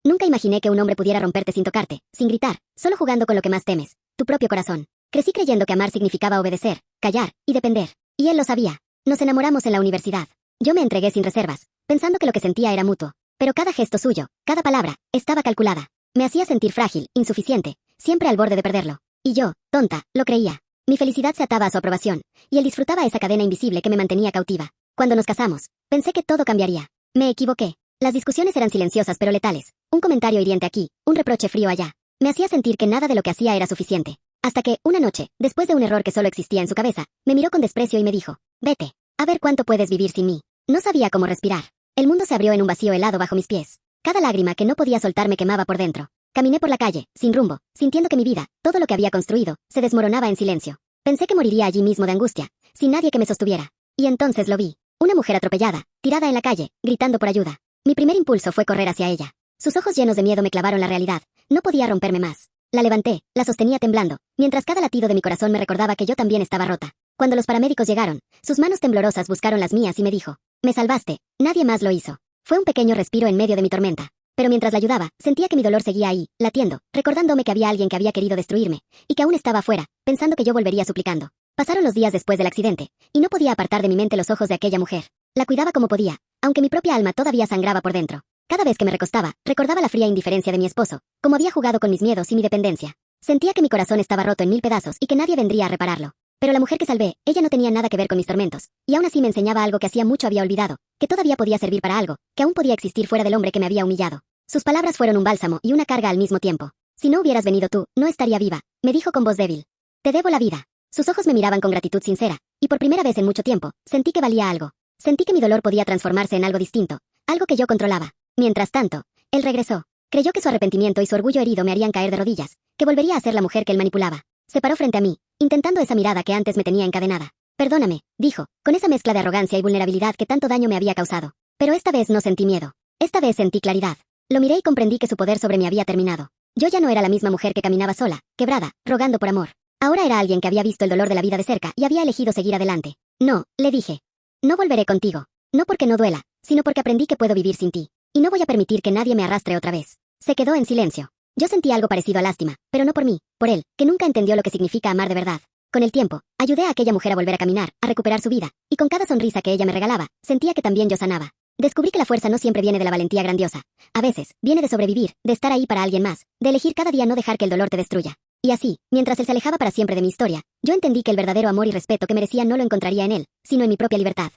Nunca imaginé que un hombre pudiera romperte sin tocarte, sin gritar, solo jugando con lo que más temes, tu propio corazón. Crecí creyendo que amar significaba obedecer, callar y depender. Y él lo sabía. Nos enamoramos en la universidad. Yo me entregué sin reservas, pensando que lo que sentía era mutuo. Pero cada gesto suyo, cada palabra, estaba calculada. Me hacía sentir frágil, insuficiente, siempre al borde de perderlo. Y yo, tonta, lo creía. Mi felicidad se ataba a su aprobación, y él disfrutaba esa cadena invisible que me mantenía cautiva. Cuando nos casamos, pensé que todo cambiaría. Me equivoqué. Las discusiones eran silenciosas pero letales. Un comentario hiriente aquí, un reproche frío allá. Me hacía sentir que nada de lo que hacía era suficiente. Hasta que, una noche, después de un error que solo existía en su cabeza, me miró con desprecio y me dijo, vete. A ver cuánto puedes vivir sin mí. No sabía cómo respirar. El mundo se abrió en un vacío helado bajo mis pies. Cada lágrima que no podía soltar me quemaba por dentro. Caminé por la calle, sin rumbo, sintiendo que mi vida, todo lo que había construido, se desmoronaba en silencio. Pensé que moriría allí mismo de angustia, sin nadie que me sostuviera. Y entonces lo vi. Una mujer atropellada, tirada en la calle, gritando por ayuda. Mi primer impulso fue correr hacia ella. Sus ojos llenos de miedo me clavaron la realidad. No podía romperme más. La levanté, la sostenía temblando, mientras cada latido de mi corazón me recordaba que yo también estaba rota. Cuando los paramédicos llegaron, sus manos temblorosas buscaron las mías y me dijo, me salvaste, nadie más lo hizo. Fue un pequeño respiro en medio de mi tormenta. Pero mientras la ayudaba, sentía que mi dolor seguía ahí, latiendo, recordándome que había alguien que había querido destruirme, y que aún estaba afuera, pensando que yo volvería suplicando. Pasaron los días después del accidente, y no podía apartar de mi mente los ojos de aquella mujer. La cuidaba como podía, aunque mi propia alma todavía sangraba por dentro. Cada vez que me recostaba, recordaba la fría indiferencia de mi esposo, como había jugado con mis miedos y mi dependencia. Sentía que mi corazón estaba roto en 1000 pedazos y que nadie vendría a repararlo. Pero la mujer que salvé, ella no tenía nada que ver con mis tormentos, y aún así me enseñaba algo que hacía mucho había olvidado, que todavía podía servir para algo, que aún podía existir fuera del hombre que me había humillado. Sus palabras fueron un bálsamo y una carga al mismo tiempo. Si no hubieras venido tú, no estaría viva, me dijo con voz débil. Te debo la vida. Sus ojos me miraban con gratitud sincera, y por primera vez en mucho tiempo, sentí que valía algo. Sentí que mi dolor podía transformarse en algo distinto, algo que yo controlaba. Mientras tanto, él regresó. Creyó que su arrepentimiento y su orgullo herido me harían caer de rodillas, que volvería a ser la mujer que él manipulaba. Se paró frente a mí, intentando esa mirada que antes me tenía encadenada. Perdóname, dijo, con esa mezcla de arrogancia y vulnerabilidad que tanto daño me había causado. Pero esta vez no sentí miedo. Esta vez sentí claridad. Lo miré y comprendí que su poder sobre mí había terminado. Yo ya no era la misma mujer que caminaba sola, quebrada, rogando por amor. Ahora era alguien que había visto el dolor de la vida de cerca y había elegido seguir adelante. No, le dije. No volveré contigo. No porque no duela, sino porque aprendí que puedo vivir sin ti. Y no voy a permitir que nadie me arrastre otra vez. Se quedó en silencio. Yo sentí algo parecido a lástima, pero no por mí, por él, que nunca entendió lo que significa amar de verdad. Con el tiempo, ayudé a aquella mujer a volver a caminar, a recuperar su vida, y con cada sonrisa que ella me regalaba, sentía que también yo sanaba. Descubrí que la fuerza no siempre viene de la valentía grandiosa. A veces, viene de sobrevivir, de estar ahí para alguien más, de elegir cada día no dejar que el dolor te destruya. Y así, mientras él se alejaba para siempre de mi historia, yo entendí que el verdadero amor y respeto que merecía no lo encontraría en él, sino en mi propia libertad.